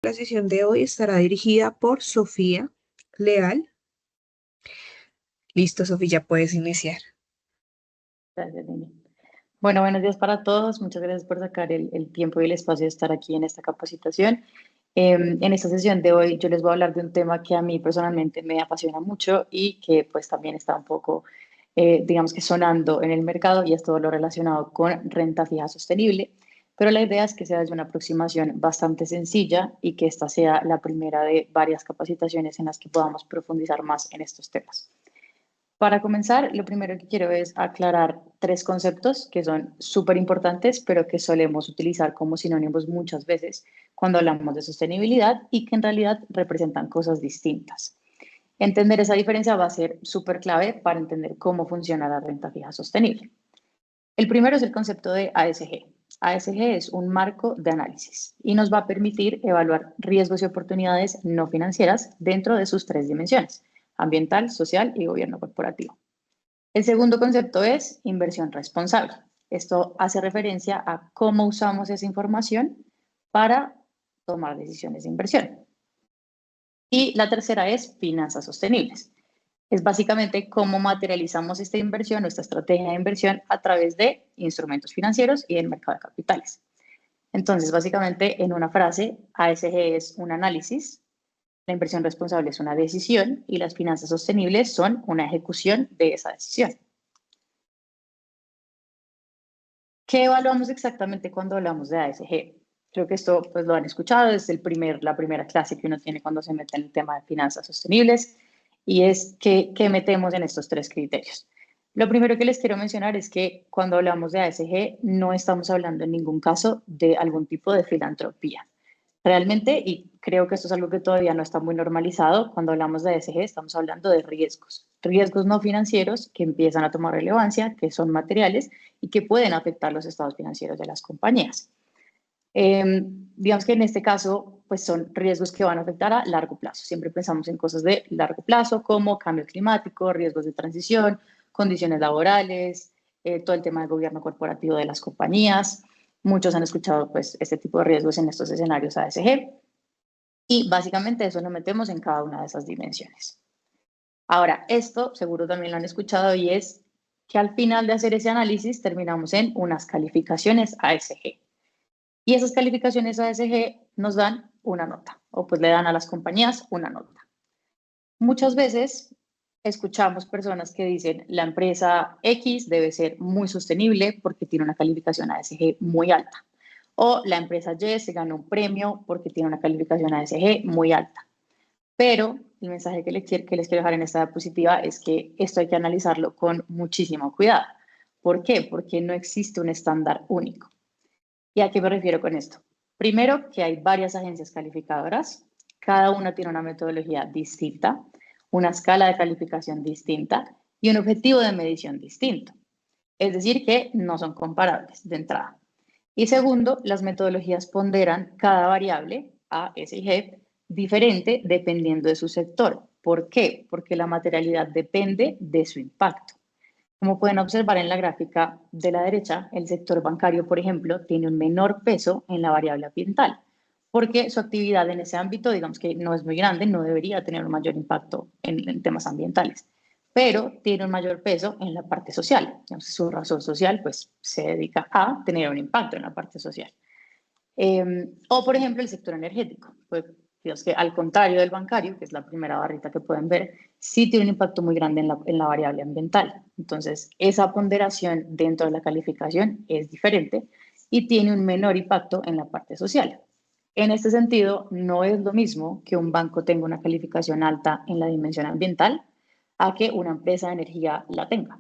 La sesión de hoy estará dirigida por Sofía Leal. Listo, Sofía, ya puedes iniciar. Gracias, Lina. Bueno, buenos días para todos. Muchas gracias por sacar el tiempo y el espacio de estar aquí en esta capacitación. En esta sesión de hoy yo les voy a hablar de un tema que a mí personalmente me apasiona mucho y que pues también está un poco, digamos que sonando en el mercado, y es todo lo relacionado con renta fija sostenible. Pero la idea es que sea desde una aproximación bastante sencilla y que esta sea la primera de varias capacitaciones en las que podamos profundizar más en estos temas. Para comenzar, lo primero que quiero es aclarar tres conceptos que son súper importantes, pero que solemos utilizar como sinónimos muchas veces cuando hablamos de sostenibilidad y que en realidad representan cosas distintas. Entender esa diferencia va a ser súper clave para entender cómo funciona la renta fija sostenible. El primero es el concepto de ASG. ASG es un marco de análisis y nos va a permitir evaluar riesgos y oportunidades no financieras dentro de sus tres dimensiones: ambiental, social y gobierno corporativo. El segundo concepto es inversión responsable. Esto hace referencia a cómo usamos esa información para tomar decisiones de inversión. Y la tercera es finanzas sostenibles. Es básicamente cómo materializamos esta inversión o esta estrategia de inversión a través de instrumentos financieros y del mercado de capitales. Entonces, básicamente, en una frase, ASG es un análisis, la inversión responsable es una decisión y las finanzas sostenibles son una ejecución de esa decisión. ¿Qué evaluamos exactamente cuando hablamos de ASG? Creo que esto pues lo han escuchado, es la primera clase que uno tiene cuando se mete en el tema de finanzas sostenibles, y es ¿qué metemos en estos tres criterios? Lo primero que les quiero mencionar es que cuando hablamos de ASG no estamos hablando en ningún caso de algún tipo de filantropía. Realmente, y creo que esto es algo que todavía no está muy normalizado, cuando hablamos de ASG estamos hablando de riesgos no financieros que empiezan a tomar relevancia, que son materiales y que pueden afectar los estados financieros de las compañías. Digamos que en este caso, pues son riesgos que van a afectar a largo plazo. Siempre pensamos en cosas de largo plazo como cambio climático, riesgos de transición, condiciones laborales, todo el tema del gobierno corporativo de las compañías. Muchos han escuchado pues este tipo de riesgos en estos escenarios ASG, y básicamente eso lo metemos en cada una de esas dimensiones. Ahora, esto seguro también lo han escuchado, y es que al final de hacer ese análisis terminamos en unas calificaciones ASG. Y esas calificaciones ASG nos dan una nota, o pues le dan a las compañías una nota. Muchas veces escuchamos personas que dicen la empresa X debe ser muy sostenible porque tiene una calificación ASG muy alta. O la empresa Y se ganó un premio porque tiene una calificación ASG muy alta. Pero el mensaje que les quiero dejar en esta diapositiva es que esto hay que analizarlo con muchísimo cuidado. ¿Por qué? Porque no existe un estándar único. ¿Y a qué me refiero con esto? Primero, que hay varias agencias calificadoras, cada una tiene una metodología distinta, una escala de calificación distinta y un objetivo de medición distinto. Es decir, que no son comparables de entrada. Y segundo, las metodologías ponderan cada variable, A, S y G, diferente dependiendo de su sector. ¿Por qué? Porque la materialidad depende de su impacto. Como pueden observar en la gráfica de la derecha, el sector bancario, por ejemplo, tiene un menor peso en la variable ambiental, porque su actividad en ese ámbito, digamos que no es muy grande, no debería tener un mayor impacto en temas ambientales, pero tiene un mayor peso en la parte social. Digamos, su razón social pues, se dedica a tener un impacto en la parte social. O, por ejemplo, el sector energético. Pues, digamos que al contrario del bancario, que es la primera barrita que pueden ver, sí tiene un impacto muy grande en la variable ambiental. Entonces, esa ponderación dentro de la calificación es diferente y tiene un menor impacto en la parte social. En este sentido, no es lo mismo que un banco tenga una calificación alta en la dimensión ambiental a que una empresa de energía la tenga.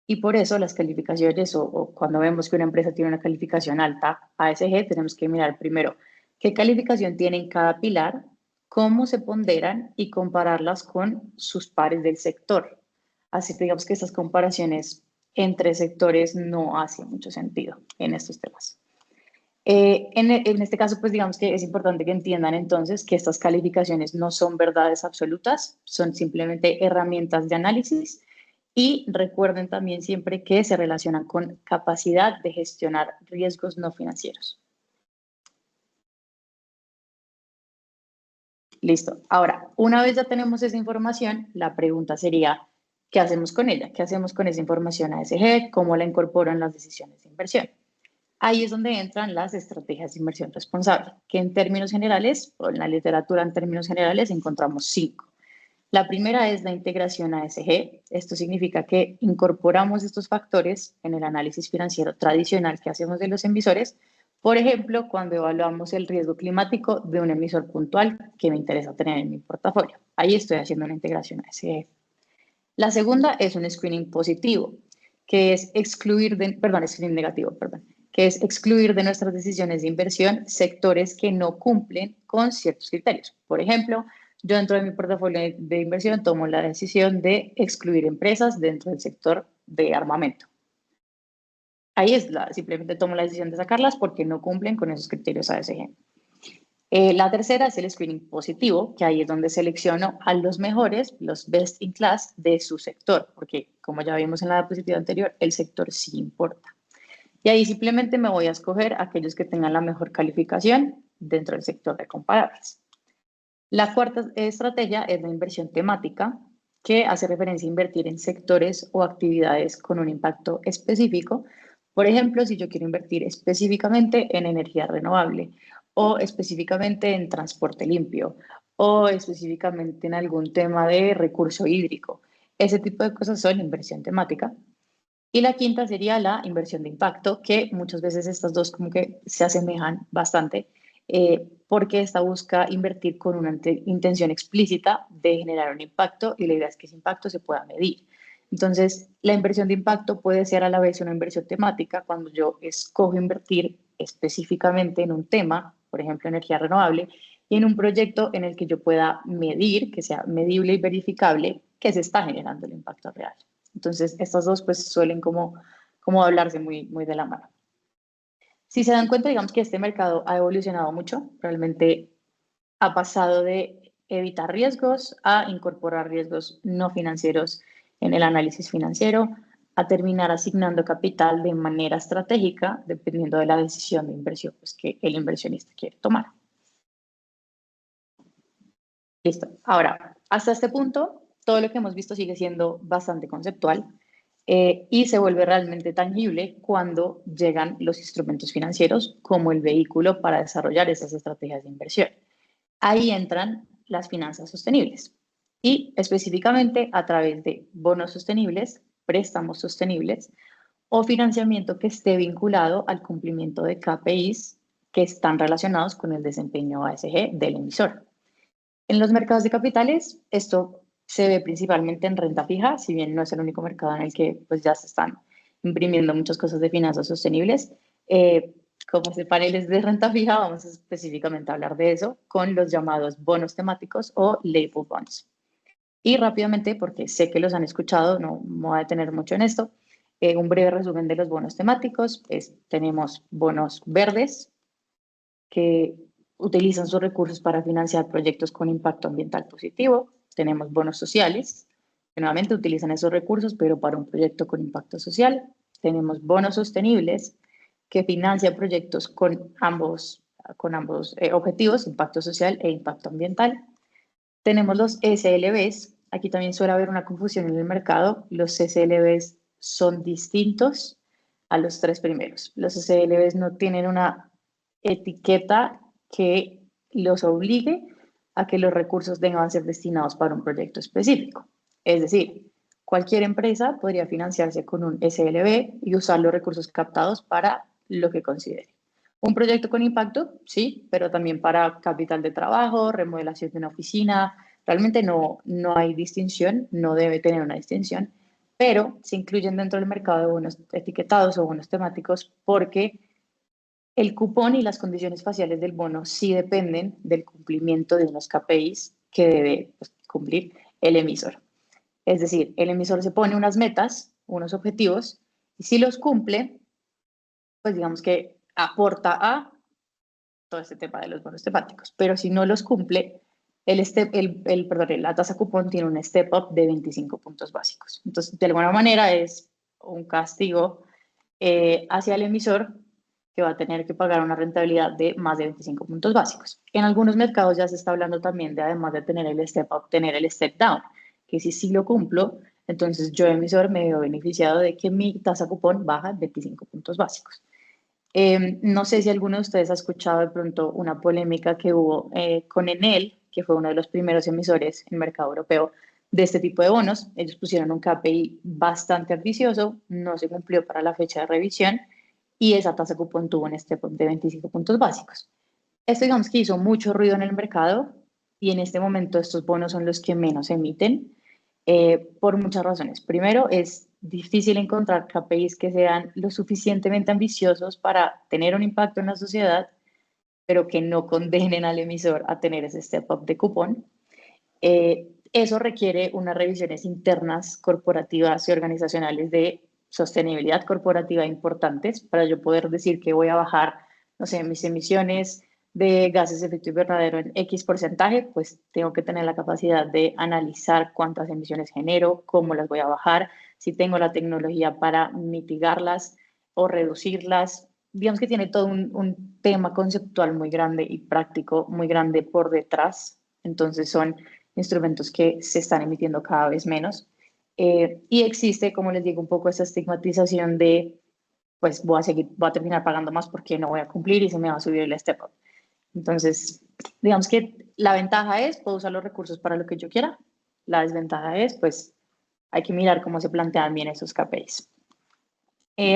Y por eso las calificaciones, o cuando vemos que una empresa tiene una calificación alta, ASG, tenemos que mirar primero qué calificación tiene en cada pilar, cómo se ponderan y compararlas con sus pares del sector. Así que digamos que estas comparaciones entre sectores no hacen mucho sentido en estos temas. En este caso, pues digamos que es importante que entiendan entonces que estas calificaciones no son verdades absolutas, son simplemente herramientas de análisis, y recuerden también siempre que se relacionan con capacidad de gestionar riesgos no financieros. Listo. Ahora, una vez ya tenemos esa información, la pregunta sería, ¿qué hacemos con ella? ¿Qué hacemos con esa información ASG? ¿Cómo la incorporo en las decisiones de inversión? Ahí es donde entran las estrategias de inversión responsable, que en términos generales, o en la literatura en términos generales, encontramos 5. La primera es la integración ASG. Esto significa que incorporamos estos factores en el análisis financiero tradicional que hacemos de los emisores. Por ejemplo, cuando evaluamos el riesgo climático de un emisor puntual que me interesa tener en mi portafolio. Ahí estoy haciendo una integración ASG. La segunda es un screening positivo, que es screening negativo, que es excluir de nuestras decisiones de inversión sectores que no cumplen con ciertos criterios. Por ejemplo, yo dentro de mi portafolio de inversión tomo la decisión de excluir empresas dentro del sector de armamento. Ahí simplemente tomo la decisión de sacarlas porque no cumplen con esos criterios ASG. La tercera es el screening positivo, que ahí es donde selecciono a los mejores, los best in class de su sector, porque como ya vimos en la diapositiva anterior, el sector sí importa. Y ahí simplemente me voy a escoger aquellos que tengan la mejor calificación dentro del sector de comparables. La cuarta estrategia es la inversión temática, que hace referencia a invertir en sectores o actividades con un impacto específico. Por ejemplo, si yo quiero invertir específicamente en energía renovable o específicamente en transporte limpio o específicamente en algún tema de recurso hídrico. Ese tipo de cosas son inversión temática. Y la quinta sería la inversión de impacto, que muchas veces estas dos como que se asemejan bastante, porque esta busca invertir con una intención explícita de generar un impacto y la idea es que ese impacto se pueda medir. Entonces, la inversión de impacto puede ser a la vez una inversión temática cuando yo escojo invertir específicamente en un tema, por ejemplo, energía renovable, y en un proyecto en el que yo pueda medir, que sea medible y verificable, que se está generando el impacto real. Entonces, estas dos pues suelen como hablarse muy de la mano. Si se dan cuenta, digamos que este mercado ha evolucionado mucho, realmente ha pasado de evitar riesgos a incorporar riesgos no financieros en el análisis financiero, a terminar asignando capital de manera estratégica, dependiendo de la decisión de inversión pues, que el inversionista quiere tomar. Listo. Ahora, hasta este punto, todo lo que hemos visto sigue siendo bastante conceptual y se vuelve realmente tangible cuando llegan los instrumentos financieros como el vehículo para desarrollar esas estrategias de inversión. Ahí entran las finanzas sostenibles y específicamente a través de bonos sostenibles, préstamos sostenibles o financiamiento que esté vinculado al cumplimiento de KPIs que están relacionados con el desempeño ASG del emisor. En los mercados de capitales, esto se ve principalmente en renta fija, si bien no es el único mercado en el que pues, ya se están imprimiendo muchas cosas de finanzas sostenibles. Como este panel es de renta fija, vamos específicamente a hablar de eso con los llamados bonos temáticos o label bonds. Y rápidamente, porque sé que los han escuchado, no me voy a detener mucho en esto, un breve resumen de los bonos temáticos. Tenemos bonos verdes, que utilizan sus recursos para financiar proyectos con impacto ambiental positivo. Tenemos bonos sociales, que nuevamente utilizan esos recursos, pero para un proyecto con impacto social. Tenemos bonos sostenibles, que financian proyectos con ambos objetivos, impacto social e impacto ambiental. Tenemos los SLBs. Aquí también suele haber una confusión en el mercado. Los SLBs son distintos a los tres primeros. Los SLBs no tienen una etiqueta que los obligue a que los recursos deban ser destinados para un proyecto específico. Es decir, cualquier empresa podría financiarse con un SLB y usar los recursos captados para lo que considere. Un proyecto con impacto, sí, pero también para capital de trabajo, remodelación de una oficina. Realmente no hay distinción, no debe tener una distinción, pero se incluyen dentro del mercado de bonos etiquetados o bonos temáticos porque el cupón y las condiciones faciales del bono sí dependen del cumplimiento de unos KPIs que debe cumplir el emisor. Es decir, el emisor se pone unas metas, unos objetivos, y si los cumple, pues digamos que aporta a todo este tema de los bonos temáticos. Pero si no los cumple, la tasa cupón tiene un step up de 25 puntos básicos. Entonces, de alguna manera es un castigo hacia el emisor que va a tener que pagar una rentabilidad de más de 25 puntos básicos. En algunos mercados ya se está hablando también de, además de tener el step up, tener el step down, que si sí lo cumplo, entonces yo emisor me veo beneficiado de que mi tasa cupón baja 25 puntos básicos. No sé si alguno de ustedes ha escuchado de pronto una polémica que hubo con Enel, que fue uno de los primeros emisores en el mercado europeo de este tipo de bonos. Ellos pusieron un KPI bastante ambicioso, no se cumplió para la fecha de revisión y esa tasa cupón tuvo un step up de 25 puntos básicos. Esto digamos que hizo mucho ruido en el mercado y en este momento estos bonos son los que menos se emiten por muchas razones. Primero, es difícil encontrar KPIs que sean lo suficientemente ambiciosos para tener un impacto en la sociedad, pero que no condenen al emisor a tener ese step up de cupón. Eso requiere unas revisiones internas, corporativas y organizacionales de sostenibilidad corporativa importantes para yo poder decir que voy a bajar, no sé, mis emisiones de gases de efecto invernadero en X porcentaje, pues tengo que tener la capacidad de analizar cuántas emisiones genero, cómo las voy a bajar, si tengo la tecnología para mitigarlas o reducirlas. Digamos que tiene todo un tema conceptual muy grande y práctico muy grande por detrás. Entonces son instrumentos que se están emitiendo cada vez menos. Y existe, como les digo, un poco esta estigmatización de, pues voy a terminar pagando más porque no voy a cumplir y se me va a subir el step up. Entonces, digamos que la ventaja es, puedo usar los recursos para lo que yo quiera. La desventaja es, pues, hay que mirar cómo se plantean bien esos KPIs.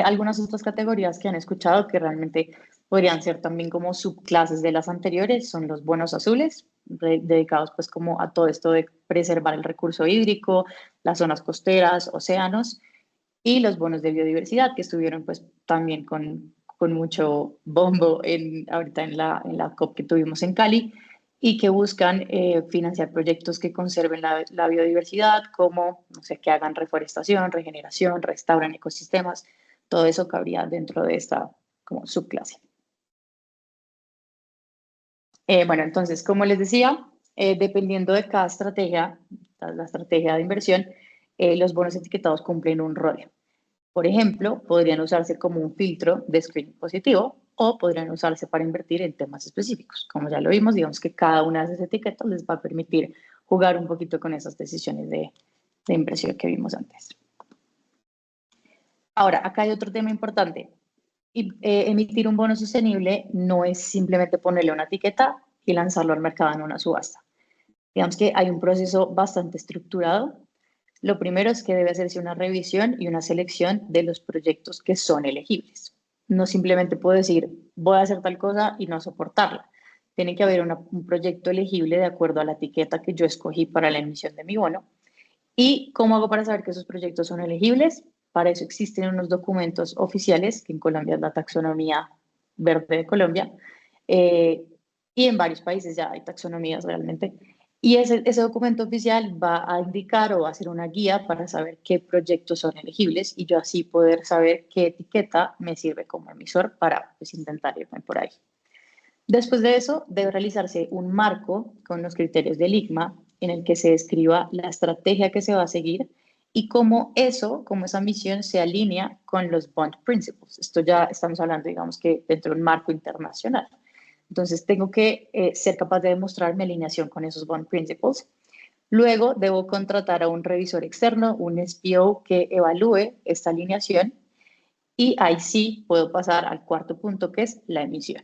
Algunas otras categorías que han escuchado que realmente podrían ser también como subclases de las anteriores son los bonos azules, dedicados pues como a todo esto de preservar el recurso hídrico, las zonas costeras, océanos, y los bonos de biodiversidad que estuvieron pues también con mucho bombo ahorita en la COP que tuvimos en Cali y que buscan financiar proyectos que conserven la biodiversidad, como, no sé, que hagan reforestación, regeneración, restauran ecosistemas. Todo eso cabría dentro de esta como subclase. Bueno, entonces, como les decía, dependiendo de cada estrategia, la estrategia de inversión, los bonos etiquetados cumplen un rol. Por ejemplo, podrían usarse como un filtro de screening positivo o podrían usarse para invertir en temas específicos. Como ya lo vimos, digamos que cada una de esas etiquetas les va a permitir jugar un poquito con esas decisiones de inversión que vimos antes. Ahora, acá hay otro tema importante. Emitir un bono sostenible no es simplemente ponerle una etiqueta y lanzarlo al mercado en una subasta. Digamos que hay un proceso bastante estructurado. Lo primero es que debe hacerse una revisión y una selección de los proyectos que son elegibles. No simplemente puedo decir, voy a hacer tal cosa y no soportarla. Tiene que haber un proyecto elegible de acuerdo a la etiqueta que yo escogí para la emisión de mi bono. ¿Y cómo hago para saber que esos proyectos son elegibles? Para eso existen unos documentos oficiales, que en Colombia es la taxonomía verde de Colombia, eh, y en varios países ya hay taxonomías realmente. Y ese documento oficial va a indicar o va a ser una guía para saber qué proyectos son elegibles y yo así poder saber qué etiqueta me sirve como emisor para pues, intentar irme por ahí. Después de eso, debe realizarse un marco con los criterios del ICMA en el que se describa la estrategia que se va a seguir y cómo eso, cómo esa misión se alinea con los bond principles. Esto ya estamos hablando, digamos que dentro de un marco internacional. Entonces, tengo que ser capaz de demostrar mi alineación con esos bond principles. Luego, debo contratar a un revisor externo, un SPO, que evalúe esta alineación y ahí sí puedo pasar al cuarto punto, que es la emisión.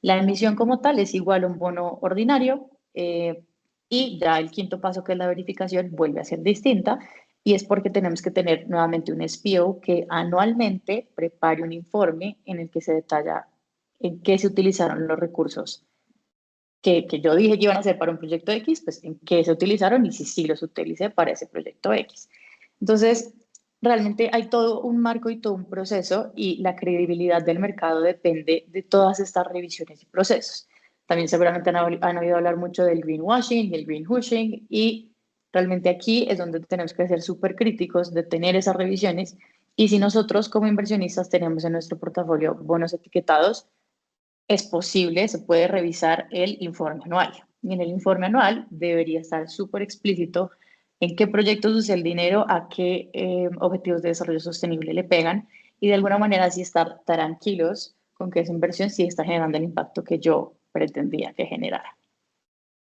La emisión como tal es igual a un bono ordinario y ya el quinto paso, que es la verificación, vuelve a ser distinta y es porque tenemos que tener nuevamente un SPO que anualmente prepare un informe en el que se detalla en qué se utilizaron los recursos que yo dije que iban a ser para un proyecto X, pues en qué se utilizaron y si sí los utilicé para ese proyecto X. Entonces, realmente hay todo un marco y todo un proceso y la credibilidad del mercado depende de todas estas revisiones y procesos. También seguramente han oído hablar mucho del greenwashing y el greenwashing y realmente aquí es donde tenemos que ser súper críticos de tener esas revisiones y si nosotros como inversionistas tenemos en nuestro portafolio bonos etiquetados, es posible, se puede revisar el informe anual. Y en el informe anual debería estar súper explícito en qué proyectos usa el dinero, a qué objetivos de desarrollo sostenible le pegan y de alguna manera así estar tranquilos con que esa inversión sí está generando el impacto que yo pretendía que generara.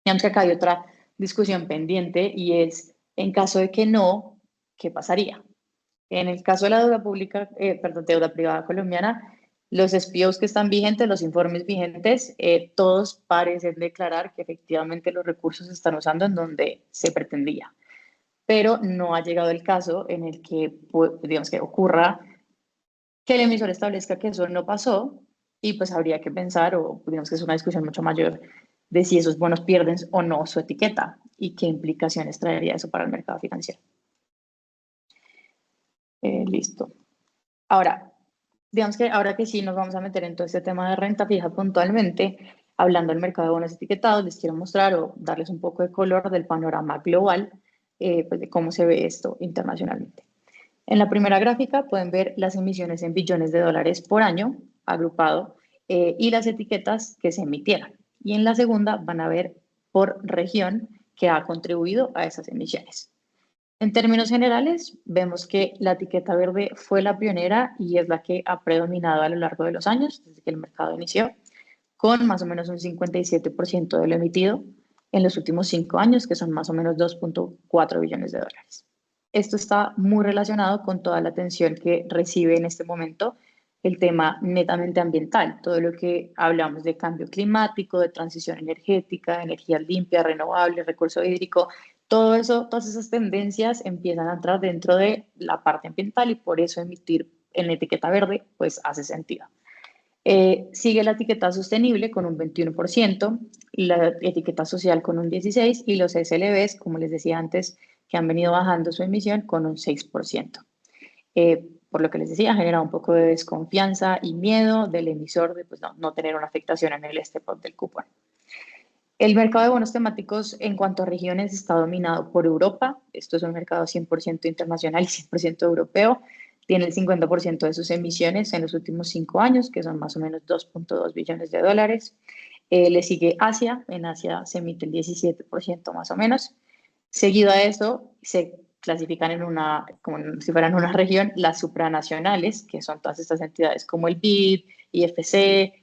Digamos que acá hay otra discusión pendiente y es, en caso de que no, ¿qué pasaría? En el caso de la deuda pública, deuda privada colombiana, los SPOs que están vigentes, los informes vigentes, todos parecen declarar que efectivamente los recursos se están usando en donde se pretendía. Pero no ha llegado el caso en el que, digamos, que ocurra que el emisor establezca que eso no pasó y pues habría que pensar, o digamos que es una discusión mucho mayor, de si esos bonos pierden o no su etiqueta y qué implicaciones traería eso para el mercado financiero. Listo. Ahora, digamos que ahora que sí nos vamos a meter en todo este tema de renta fija puntualmente, hablando del mercado de bonos etiquetados, les quiero mostrar o darles un poco de color del panorama global, pues de cómo se ve esto internacionalmente. En la primera gráfica pueden ver las emisiones en billones de dólares por año, agrupado, y las etiquetas que se emitieron. Y en la segunda van a ver por región que ha contribuido a esas emisiones. En términos generales, vemos que la etiqueta verde fue la pionera y es la que ha predominado a lo largo de los años, desde que el mercado inició, con más o menos un 57% de lo emitido en los últimos 5 años, que son más o menos 2.4 billones de dólares. Esto está muy relacionado con toda la atención que recibe en este momento el tema netamente ambiental, todo lo que hablamos de cambio climático, de transición energética, energía limpia, renovable, recurso hídrico, todo eso, todas esas tendencias empiezan a entrar dentro de la parte ambiental y por eso emitir en la etiqueta verde pues hace sentido. Sigue la etiqueta sostenible con un 21%, la etiqueta social con un 16% y los SLBs, como les decía antes, que han venido bajando su emisión con un 6%. Por lo que les decía, genera un poco de desconfianza y miedo del emisor de pues, no tener una afectación en el step-up del cupón. El mercado de bonos temáticos en cuanto a regiones está dominado por Europa. Esto es un mercado 100% internacional y 100% europeo. Tiene el 50% de sus emisiones en los últimos 5 años, que son más o menos 2.2 billones de dólares. Le sigue Asia. En Asia se emite el 17% más o menos. Seguido a eso, se clasifican en una, como si fueran una región, las supranacionales, que son todas estas entidades como el BID, IFC,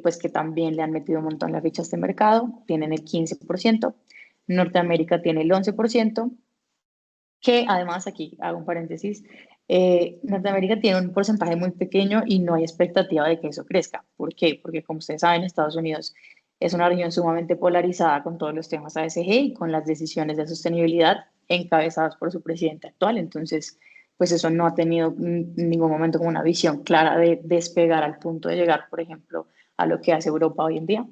pues que también le han metido un montón la ficha a este mercado, tienen el 15%, Norteamérica tiene el 11%, que además, aquí hago un paréntesis, Norteamérica tiene un porcentaje muy pequeño y no hay expectativa de que eso crezca. ¿Por qué? Porque como ustedes saben, Estados Unidos es una región sumamente polarizada con todos los temas ASG y con las decisiones de sostenibilidad encabezadas por su presidente actual. Entonces, pues eso no ha tenido en ningún momento como una visión clara de despegar al punto de llegar, por ejemplo, a lo que hace Europa hoy en día.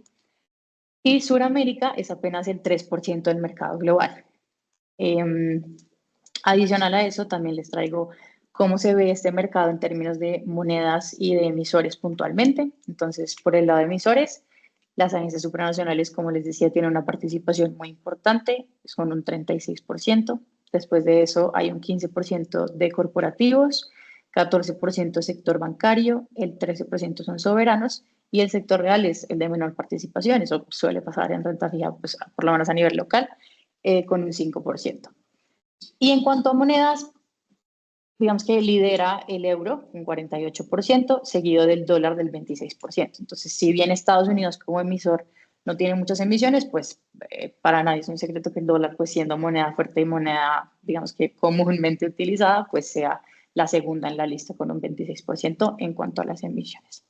Y Sudamérica es apenas el 3% del mercado global. Adicional a eso, también les traigo cómo se ve este mercado en términos de monedas y de emisores puntualmente. Entonces, por el lado de emisores, las agencias supranacionales, como les decía, tienen una participación muy importante, son un 36%. Después de eso hay un 15% de corporativos, 14% sector bancario, el 13% son soberanos y el sector real es el de menor participación. Eso suele pasar en renta fija, pues, por lo menos a nivel local, con un 5%. Y en cuanto a monedas, digamos que lidera el euro un 48%, seguido del dólar del 26%. Entonces, si bien Estados Unidos como emisor no tiene muchas emisiones, pues para nadie es un secreto que el dólar, pues siendo moneda fuerte y moneda, digamos que comúnmente utilizada, pues sea la segunda en la lista con un 26% en cuanto a las emisiones.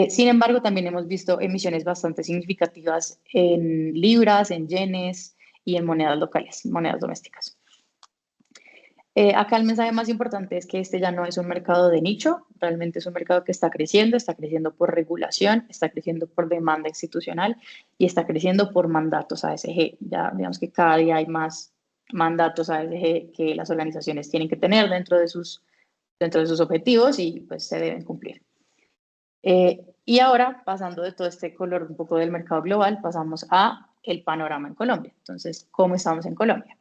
Sin embargo, también hemos visto emisiones bastante significativas en libras, en yenes y en monedas locales, monedas domésticas. Acá el mensaje más importante es que este ya no es un mercado de nicho, realmente es un mercado que está creciendo por regulación, está creciendo por demanda institucional y está creciendo por mandatos ASG. Ya digamos que cada día hay más mandatos ASG que las organizaciones tienen que tener dentro de sus objetivos y pues se deben cumplir. Y ahora, pasando de todo este color un poco del mercado global, pasamos a el panorama en Colombia. Entonces, ¿cómo estamos en Colombia?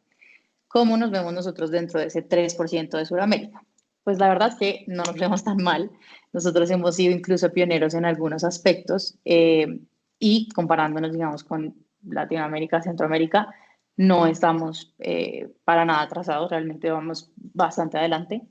¿Cómo nos vemos nosotros dentro de ese 3% de Sudamérica? Pues la verdad es que no nos vemos tan mal. Nosotros hemos sido incluso pioneros en algunos aspectos y comparándonos, digamos, con Latinoamérica, Centroamérica, no estamos para nada atrasados, realmente vamos bastante adelante.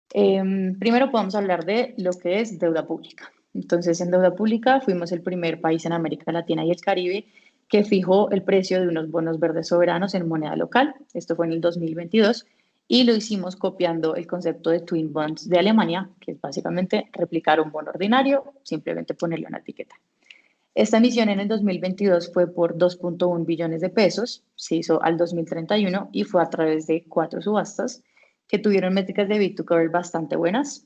Primero podemos hablar de lo que es deuda pública. Entonces, en deuda pública fuimos el primer país en América Latina y el Caribe que fijó el precio de unos bonos verdes soberanos en moneda local. Esto fue en el 2022 y lo hicimos copiando el concepto de Twin Bonds de Alemania, que es básicamente replicar un bono ordinario, simplemente ponerle una etiqueta. Esta emisión en el 2022 fue por 2.1 billones de pesos, se hizo al 2031 y fue a través de 4 subastas que tuvieron métricas de bid to cover bastante buenas.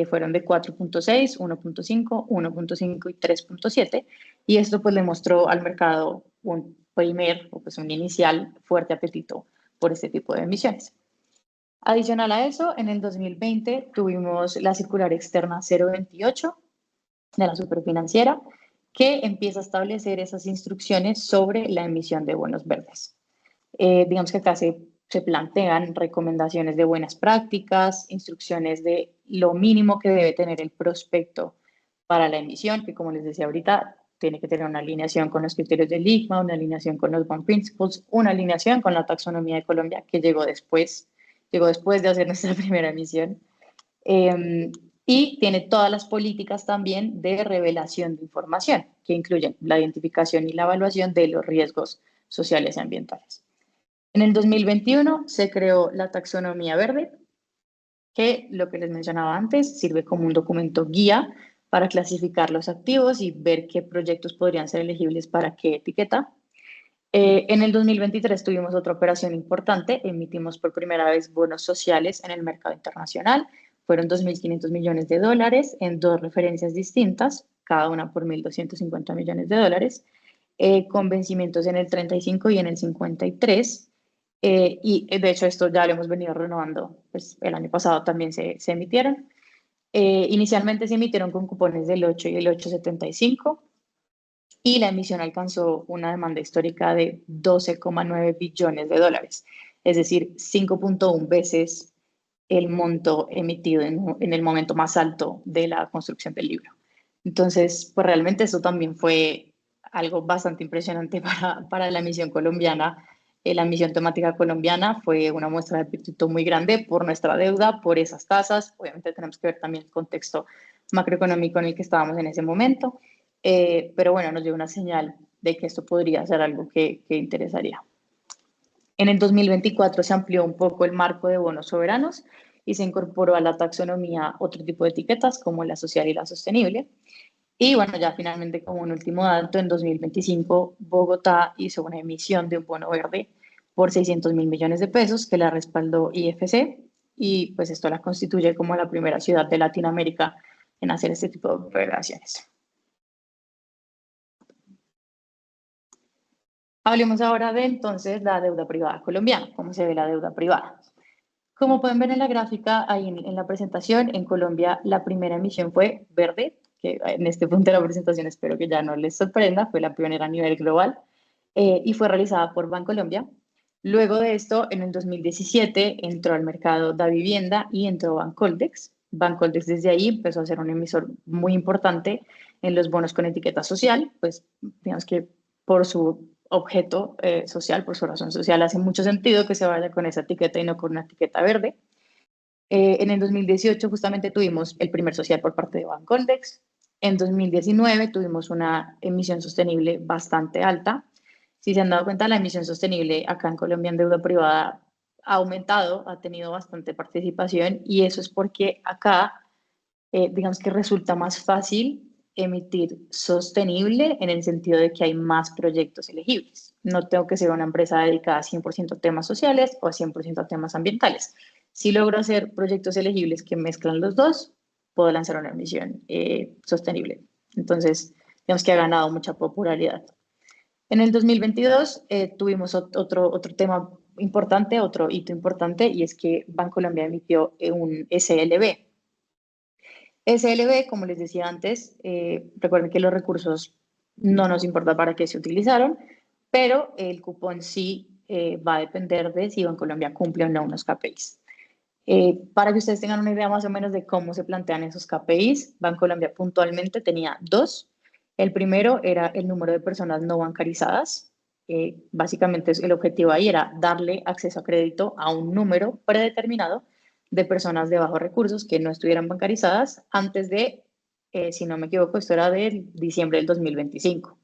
Fueron de 4.6, 1.5, 1.5 y 3.7. Y esto pues le mostró al mercado un primer o pues un inicial fuerte apetito por este tipo de emisiones. Adicional a eso, en el 2020 tuvimos la circular externa 028 de la superfinanciera, que empieza a establecer esas instrucciones sobre la emisión de bonos verdes. Digamos que acá se plantean recomendaciones de buenas prácticas, instrucciones de lo mínimo que debe tener el prospecto para la emisión, que como les decía ahorita, tiene que tener una alineación con los criterios del ICMA, una alineación con los Bond Principles, una alineación con la taxonomía de Colombia, que llegó después de hacer nuestra primera emisión. Y tiene todas las políticas también de revelación de información, que incluyen la identificación y la evaluación de los riesgos sociales y ambientales. En el 2021 se creó la taxonomía verde, que lo que les mencionaba antes sirve como un documento guía para clasificar los activos y ver qué proyectos podrían ser elegibles para qué etiqueta. En el 2023 tuvimos otra operación importante, emitimos por primera vez bonos sociales en el mercado internacional, fueron 2.500 millones de dólares en dos referencias distintas, cada una por 1.250 millones de dólares, con vencimientos en el 35 y en el 53. Y de hecho esto ya lo hemos venido renovando, pues el año pasado también se emitieron. Inicialmente se emitieron con cupones del 8 y el 8,75 y la emisión alcanzó una demanda histórica de 12,9 billones de dólares, es decir, 5.1 veces el monto emitido en el momento más alto de la construcción del libro. Entonces, pues realmente eso también fue algo bastante impresionante para la misión colombiana. La misión temática colombiana fue una muestra de apetito muy grande por nuestra deuda, por esas tasas. Obviamente tenemos que ver también el contexto macroeconómico en el que estábamos en ese momento. Pero bueno, nos dio una señal de que esto podría ser algo que interesaría. En el 2024 se amplió un poco el marco de bonos soberanos y se incorporó a la taxonomía otro tipo de etiquetas como la social y la sostenible. Y bueno, ya finalmente como un último dato, en 2025 Bogotá hizo una emisión de un bono verde por 600.000 millones de pesos que la respaldó IFC y pues esto la constituye como la primera ciudad de Latinoamérica en hacer este tipo de operaciones. Hablemos ahora de entonces la deuda privada colombiana, cómo se ve la deuda privada. Como pueden ver en la gráfica, ahí en la presentación, en Colombia la primera emisión fue verde, que en este punto de la presentación espero que ya no les sorprenda, fue la pionera a nivel global y fue realizada por Bancolombia. Luego de esto, en el 2017 entró al mercado Da Vivienda y entró Bancoldex. Bancoldex desde ahí empezó a ser un emisor muy importante en los bonos con etiqueta social, pues digamos que por su objeto social, por su razón social, hace mucho sentido que se vaya con esa etiqueta y no con una etiqueta verde. En el 2018 justamente tuvimos el primer social por parte de Bancoldex. En 2019 tuvimos una emisión sostenible bastante alta. Si se han dado cuenta, la emisión sostenible acá en Colombia en deuda privada ha aumentado, ha tenido bastante participación y eso es porque acá, digamos que resulta más fácil emitir sostenible en el sentido de que hay más proyectos elegibles. No tengo que ser una empresa dedicada 100% a temas sociales o 100% a temas ambientales. Si logro hacer proyectos elegibles que mezclan los dos, puedo lanzar una emisión sostenible. Entonces, digamos que ha ganado mucha popularidad. En el 2022 tuvimos otro tema importante, otro hito importante, y es que Bancolombia emitió un SLB. SLB, como les decía antes, recuerden que los recursos no nos importa para qué se utilizaron, pero el cupón sí va a depender de si Bancolombia cumple o no unos KPIs. Para que ustedes tengan una idea más o menos de cómo se plantean esos KPIs, Bancolombia puntualmente tenía dos. El primero era el número de personas no bancarizadas. Básicamente el objetivo ahí era darle acceso a crédito a un número predeterminado de personas de bajos recursos que no estuvieran bancarizadas antes de si no me equivoco, esto era de diciembre del 2025.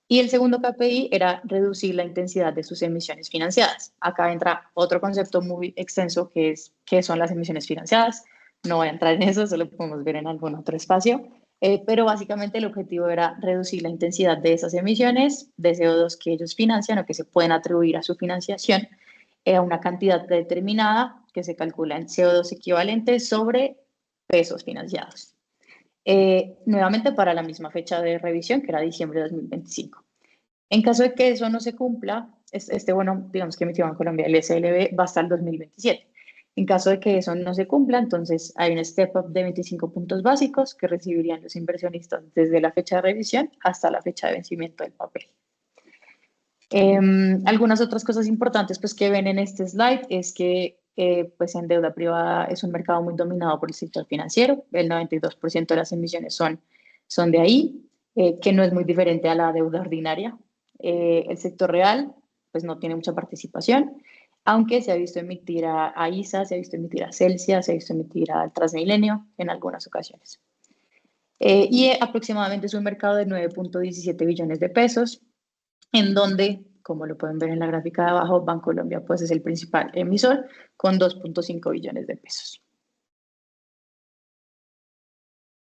Y el segundo KPI era reducir la intensidad de sus emisiones financiadas. Acá entra otro concepto muy extenso que es qué son las emisiones financiadas. No voy a entrar en eso, eso lo podemos ver en algún otro espacio. Pero básicamente el objetivo era reducir la intensidad de esas emisiones de CO2 que ellos financian o que se pueden atribuir a su financiación a una cantidad determinada que se calcula en CO2 equivalentes sobre pesos financiados. Nuevamente para la misma fecha de revisión, que era diciembre de 2025. En caso de que eso no se cumpla, este bono, digamos que emitió en Colombia, el SLB, va hasta el 2027. En caso de que eso no se cumpla, entonces hay un step up de 25 puntos básicos que recibirían los inversionistas desde la fecha de revisión hasta la fecha de vencimiento del papel. Algunas otras cosas importantes pues, que ven en este slide es que pues en deuda privada es un mercado muy dominado por el sector financiero, el 92% de las emisiones son de ahí, que no es muy diferente a la deuda ordinaria. El sector real pues no tiene mucha participación, aunque se ha visto emitir a ISA, se ha visto emitir a Celsia, se ha visto emitir al Transmilenio en algunas ocasiones. Y aproximadamente es un mercado de 9.17 billones de pesos, en donde, como lo pueden ver en la gráfica de abajo, Bancolombia pues, es el principal emisor con 2.5 billones de pesos.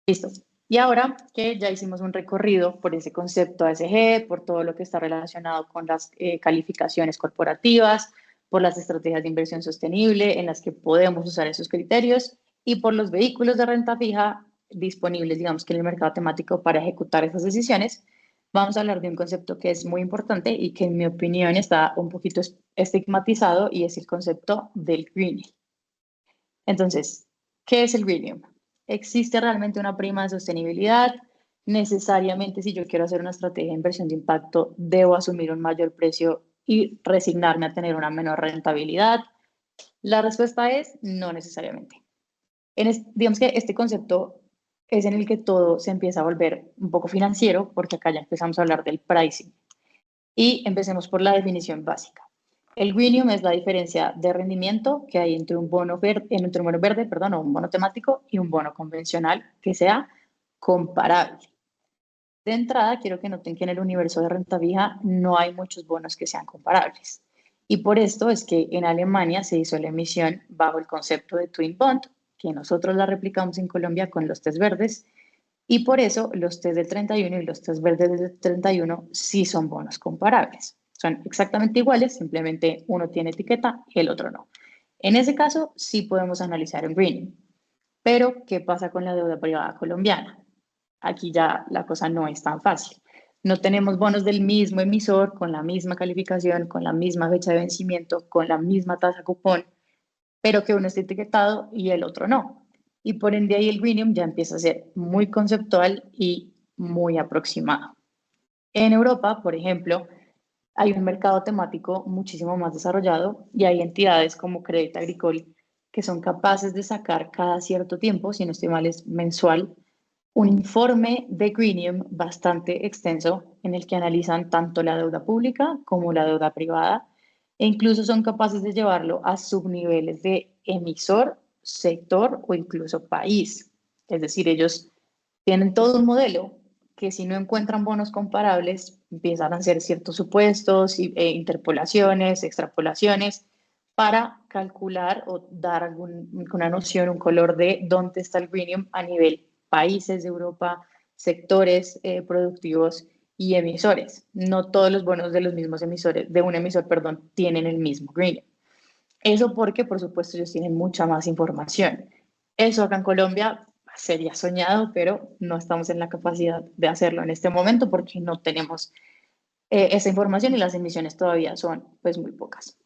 Listo. Y ahora que ya hicimos un recorrido por ese concepto ASG, por todo lo que está relacionado con las calificaciones corporativas, por las estrategias de inversión sostenible en las que podemos usar esos criterios y por los vehículos de renta fija disponibles, digamos que en el mercado temático para ejecutar esas decisiones, vamos a hablar de un concepto que es muy importante y que en mi opinión está un poquito estigmatizado y es el concepto del greening. Entonces, ¿qué es el greening? ¿Existe realmente una prima de sostenibilidad? Necesariamente, si yo quiero hacer una estrategia de inversión de impacto, debo asumir un mayor precio y resignarme a tener una menor rentabilidad. La respuesta es no necesariamente. Digamos que este concepto es en el que todo se empieza a volver un poco financiero, porque acá ya empezamos a hablar del pricing. Y empecemos por la definición básica. El greenium es la diferencia de rendimiento que hay entre un bono verde, o un bono temático y un bono convencional que sea comparable. De entrada, quiero que noten que en el universo de renta fija no hay muchos bonos que sean comparables. Y por esto es que en Alemania se hizo la emisión bajo el concepto de Twin Bond, que nosotros la replicamos en Colombia con los test verdes, y por eso los test del 31 y los test verdes del 31 sí son bonos comparables. Son exactamente iguales, simplemente uno tiene etiqueta y el otro no. En ese caso, sí podemos analizar un greening. Pero, ¿qué pasa con la deuda privada colombiana? Aquí ya la cosa no es tan fácil. No tenemos bonos del mismo emisor, con la misma calificación, con la misma fecha de vencimiento, con la misma tasa cupón, pero que uno esté etiquetado y el otro no. Y por ende ahí el greenium ya empieza a ser muy conceptual y muy aproximado. En Europa, por ejemplo, hay un mercado temático muchísimo más desarrollado y hay entidades como Crédit Agricole que son capaces de sacar cada cierto tiempo, si no estoy mal es mensual, un informe de greenium bastante extenso en el que analizan tanto la deuda pública como la deuda privada e incluso son capaces de llevarlo a subniveles de emisor, sector o incluso país. Es decir, ellos tienen todo un modelo que si no encuentran bonos comparables, empiezan a hacer ciertos supuestos, interpolaciones, extrapolaciones, para calcular o dar una noción, un color de dónde está el greenium a nivel países de Europa, sectores productivos y emisores. No todos los bonos de los mismos emisores, de un emisor, perdón, tienen el mismo greenium. Eso porque, por supuesto, ellos tienen mucha más información. Eso acá en Colombia sería soñado, pero no estamos en la capacidad de hacerlo en este momento porque no tenemos esa información y las emisiones todavía son pues muy pocas.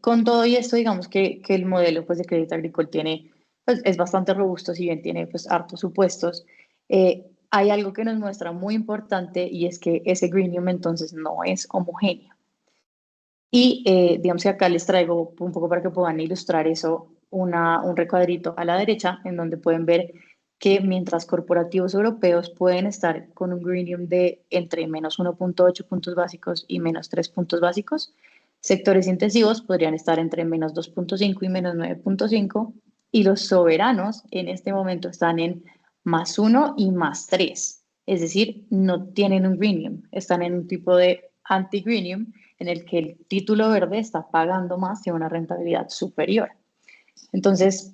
Con todo y esto, digamos que el modelo pues, de crédito agrícola tiene, pues, es bastante robusto, si bien tiene pues, hartos supuestos. Hay algo que nos muestra muy importante y es que ese greenium entonces no es homogéneo. Y digamos que acá les traigo un poco para que puedan ilustrar eso, un recuadrito a la derecha en donde pueden ver que mientras corporativos europeos pueden estar con un greenium de entre menos 1.8 puntos básicos y menos 3 puntos básicos, sectores intensivos podrían estar entre menos 2.5 y menos 9.5 y los soberanos en este momento están en +1 y +3. Es decir, no tienen un greenium, están en un tipo de anti-greenium en el que el título verde está pagando más, tiene una rentabilidad superior. Entonces,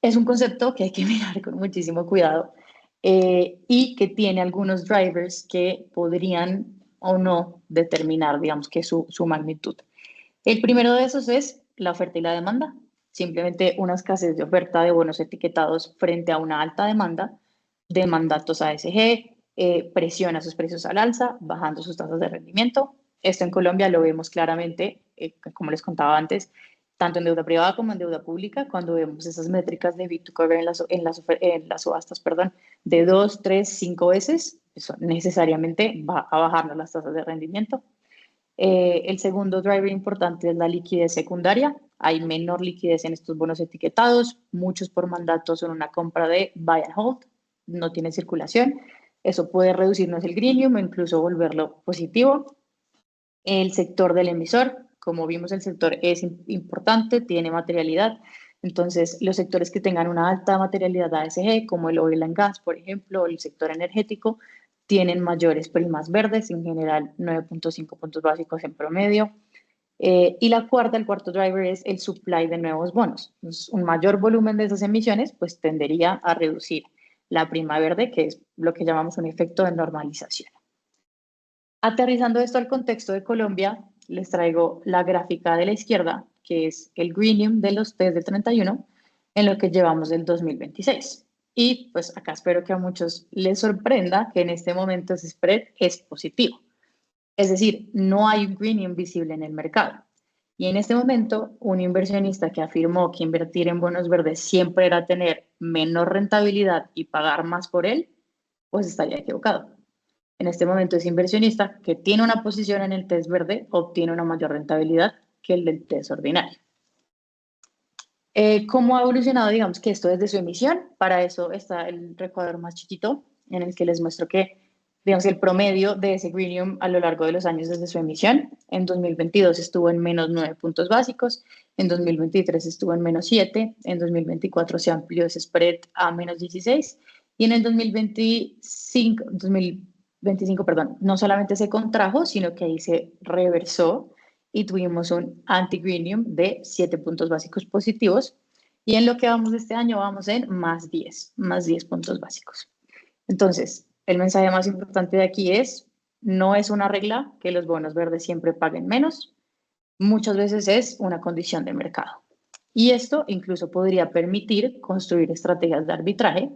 es un concepto que hay que mirar con muchísimo cuidado y que tiene algunos drivers que podrían o no determinar, digamos, que su magnitud. El primero de esos es la oferta y la demanda. Simplemente una escasez de oferta de bonos etiquetados frente a una alta demanda de mandatos ASG, presiona sus precios al alza, bajando sus tasas de rendimiento. Esto en Colombia lo vemos claramente, como les contaba antes, tanto en deuda privada como en deuda pública, cuando vemos esas métricas de bid to cover en las subastas, perdón, de 2, 3, 5 veces, eso necesariamente va a bajarnos las tasas de rendimiento. El segundo driver importante es la liquidez secundaria. Hay menor liquidez en estos bonos etiquetados, muchos por mandato son una compra de buy and hold, no tiene circulación. Eso puede reducirnos el greenium o incluso volverlo positivo. El sector del emisor, como vimos, el sector es importante, tiene materialidad. Entonces, los sectores que tengan una alta materialidad ASG, como el oil and gas, por ejemplo, o el sector energético, tienen mayores primas verdes, en general 9.5 puntos básicos en promedio. Y el cuarto driver es el supply de nuevos bonos. Entonces, un mayor volumen de esas emisiones pues tendería a reducir la prima verde, que es lo que llamamos un efecto de normalización. Aterrizando esto al contexto de Colombia, les traigo la gráfica de la izquierda, que es el greenium de los test de 31 en lo que llevamos del 2026. Y pues acá espero que a muchos les sorprenda que en este momento ese spread es positivo. Es decir, no hay un greenium visible en el mercado. Y en este momento, un inversionista que afirmó que invertir en bonos verdes siempre era tener menor rentabilidad y pagar más por él, pues estaría equivocado. En este momento ese inversionista que tiene una posición en el test verde obtiene una mayor rentabilidad que el del test ordinario. ¿Cómo ha evolucionado, digamos, que esto desde su emisión? Para eso está el recuadro más chiquito en el que les muestro que, digamos, el promedio de ese greenium a lo largo de los años desde su emisión. En 2022 estuvo en -9 puntos básicos, en 2023 estuvo en -7, en 2024 se amplió ese spread a -16 y en el 2025, perdón, no solamente se contrajo, sino que ahí se reversó y tuvimos un anti-greenium de 7 puntos básicos positivos. Y en lo que vamos de este año vamos en +10 puntos básicos. Entonces, el mensaje más importante de aquí es, no es una regla que los bonos verdes siempre paguen menos, muchas veces es una condición de mercado. Y esto incluso podría permitir construir estrategias de arbitraje,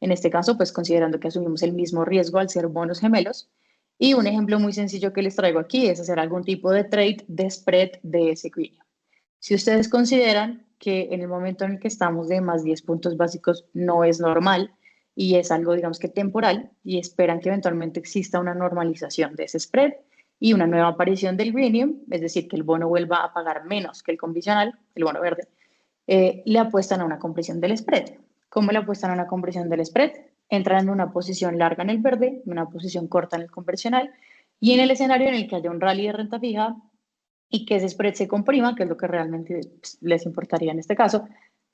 en este caso, pues considerando que asumimos el mismo riesgo al ser bonos gemelos. Y un ejemplo muy sencillo que les traigo aquí es hacer algún tipo de trade de spread de ese greenium. Si ustedes consideran que en el momento en el que estamos de +10 puntos básicos no es normal y es algo, digamos que temporal, y esperan que eventualmente exista una normalización de ese spread y una nueva aparición del greenium, es decir, que el bono vuelva a pagar menos que el convencional, el bono verde, le apuestan a una compresión del spread. ¿Cómo le apuestan a una compresión del spread? Entran en una posición larga en el verde, una posición corta en el convencional, y en el escenario en el que haya un rally de renta fija y que ese spread se comprima, que es lo que realmente les importaría en este caso,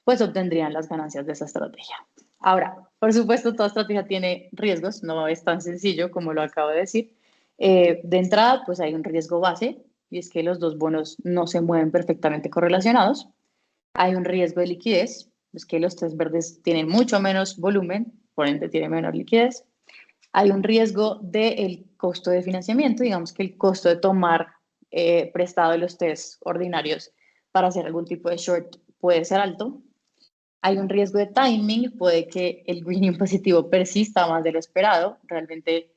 pues obtendrían las ganancias de esa estrategia. Ahora, por supuesto, toda estrategia tiene riesgos, no es tan sencillo como lo acabo de decir. De entrada, pues hay un riesgo base, y es que los dos bonos no se mueven perfectamente correlacionados. Hay un riesgo de liquidez, es que los test verdes tienen mucho menos volumen, por ende tienen menor liquidez. Hay un riesgo del costo de financiamiento, digamos que el costo de tomar prestado de los test ordinarios para hacer algún tipo de short puede ser alto. Hay un riesgo de timing, puede que el greenium positivo persista más de lo esperado. Realmente,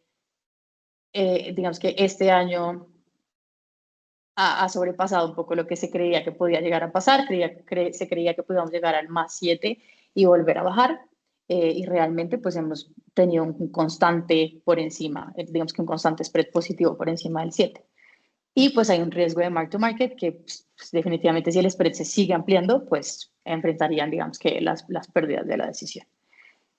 digamos que este año ha sobrepasado un poco lo que se creía que podía llegar a pasar, se creía que podíamos llegar al +7 y volver a bajar, y realmente pues hemos tenido un constante por encima, digamos que un constante spread positivo por encima del 7. Y pues hay un riesgo de mark to market que pues, definitivamente si el spread se sigue ampliando, pues enfrentarían digamos que las pérdidas de la decisión.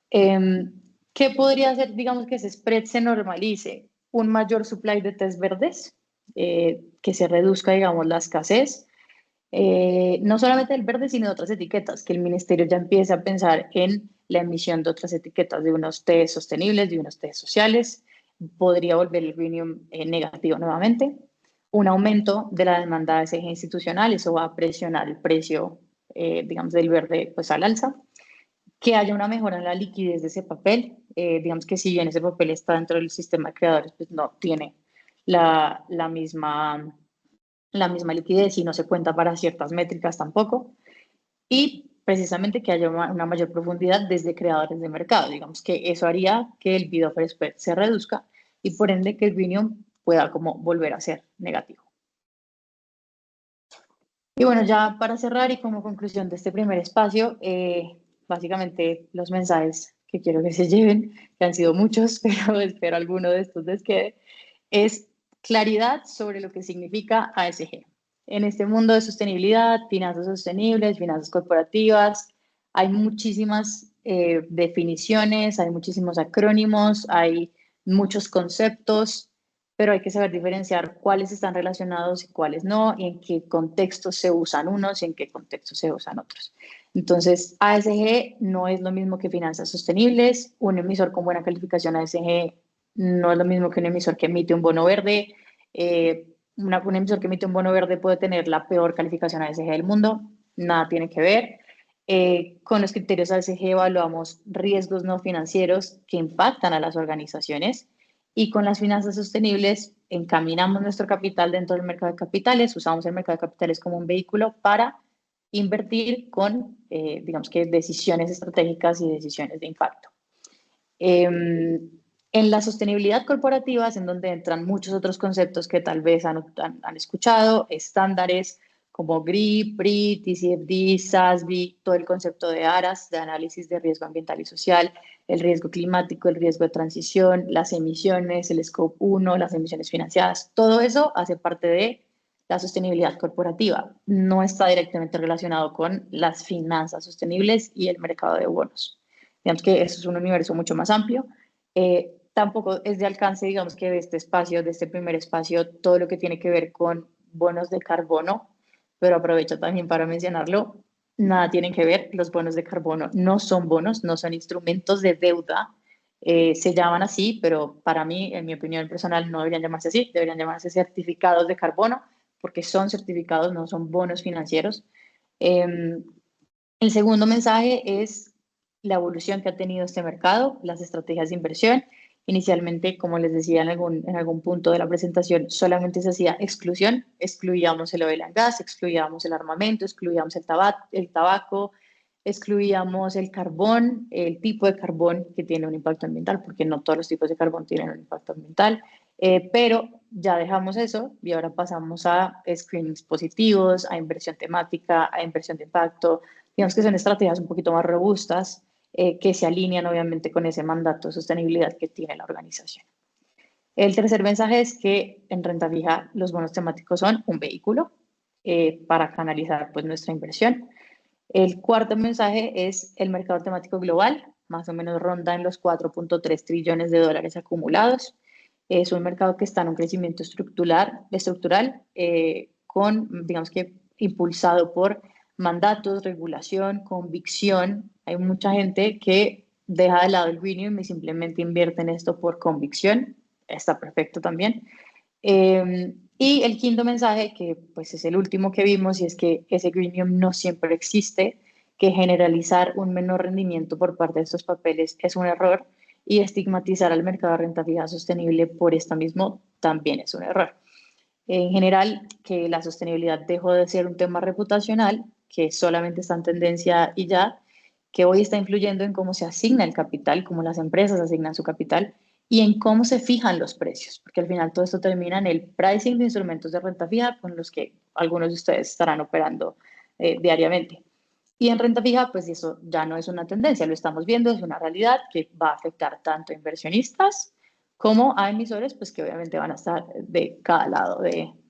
¿Qué podría hacer, digamos, que ese spread se normalice? Un mayor supply de test verdes, que se reduzca, digamos, la escasez. no solamente del verde, sino de otras etiquetas, que el ministerio ya empiece a pensar en la emisión de otras etiquetas, de unos T sostenibles, de unos T sociales, podría volver el greenium negativo nuevamente. Un aumento de la demanda de ese institucional, eso va a presionar el precio, digamos, del verde pues al alza. Que haya una mejora en la liquidez de ese papel, digamos que si bien ese papel está dentro del sistema de creadores, pues no tiene la, la misma la misma liquidez y no se cuenta para ciertas métricas tampoco. Y precisamente que haya una mayor profundidad desde creadores de mercado. Digamos que eso haría que el bid offer spread se reduzca y por ende que el greenium pueda como volver a ser negativo. Y bueno, ya para cerrar y como conclusión de este primer espacio, básicamente los mensajes que quiero que se lleven, que han sido muchos, pero espero alguno de estos les quede, es claridad sobre lo que significa ASG. En este mundo de sostenibilidad, finanzas sostenibles, finanzas corporativas, hay muchísimas definiciones, hay muchísimos acrónimos, hay muchos conceptos, pero hay que saber diferenciar cuáles están relacionados y cuáles no, y en qué contextos se usan unos y en qué contextos se usan otros. Entonces, ASG no es lo mismo que finanzas sostenibles. Un emisor con buena calificación ASG no es lo mismo que un emisor que emite un bono verde. Un emisor que emite un bono verde puede tener la peor calificación ASG del mundo. Nada tiene que ver. Con los criterios ASG evaluamos riesgos no financieros que impactan a las organizaciones y con las finanzas sostenibles encaminamos nuestro capital dentro del mercado de capitales, usamos el mercado de capitales como un vehículo para invertir con, digamos que, decisiones estratégicas y decisiones de impacto. En la sostenibilidad corporativa es en donde entran muchos otros conceptos que tal vez han escuchado, estándares como GRI, PRI, TCFD, SASB, todo el concepto de ARAS, de análisis de riesgo ambiental y social, el riesgo climático, el riesgo de transición, las emisiones, el Scope 1, las emisiones financiadas, todo eso hace parte de la sostenibilidad corporativa. No está directamente relacionado con las finanzas sostenibles y el mercado de bonos. Digamos que eso es un universo mucho más amplio. Tampoco es de alcance, digamos que de este espacio, de este primer espacio, todo lo que tiene que ver con bonos de carbono, pero aprovecho también para mencionarlo, nada tienen que ver, los bonos de carbono no son bonos, no son instrumentos de deuda, se llaman así, pero para mí, en mi opinión personal, no deberían llamarse así, deberían llamarse certificados de carbono, porque son certificados, no son bonos financieros. El segundo mensaje es la evolución que ha tenido este mercado, las estrategias de inversión. Inicialmente, como les decía en algún punto de la presentación, solamente se hacía exclusión, excluíamos el oil and gas, excluíamos el armamento, excluíamos el tabaco, excluíamos el carbón, el tipo de carbón que tiene un impacto ambiental, porque no todos los tipos de carbón tienen un impacto ambiental, pero ya dejamos eso y ahora pasamos a screenings positivos, a inversión temática, a inversión de impacto. Digamos que son estrategias un poquito más robustas que se alinean obviamente con ese mandato de sostenibilidad que tiene la organización. El tercer mensaje es que en renta fija los bonos temáticos son un vehículo para canalizar pues, nuestra inversión. El cuarto mensaje es el mercado temático global, más o menos ronda en los 4.3 trillones de dólares acumulados. Es un mercado que está en un crecimiento estructural con, digamos que, impulsado por mandatos, regulación, convicción. Hay mucha gente que deja de lado el greenium y simplemente invierte en esto por convicción. Está perfecto también. Y el quinto mensaje, que pues es el último que vimos, y es que ese greenium no siempre existe, que generalizar un menor rendimiento por parte de estos papeles es un error y estigmatizar al mercado de renta fija sostenible por esto mismo también es un error. En general, que la sostenibilidad dejó de ser un tema reputacional, que solamente está en tendencia y ya, que hoy está influyendo en cómo se asigna el capital, cómo las empresas asignan su capital y en cómo se fijan los precios, porque al final todo esto termina en el pricing de instrumentos de renta fija con los que algunos de ustedes estarán operando diariamente. Y en renta fija, pues eso ya no es una tendencia, lo estamos viendo, es una realidad que va a afectar tanto a inversionistas como a emisores, pues que obviamente van a estar de cada lado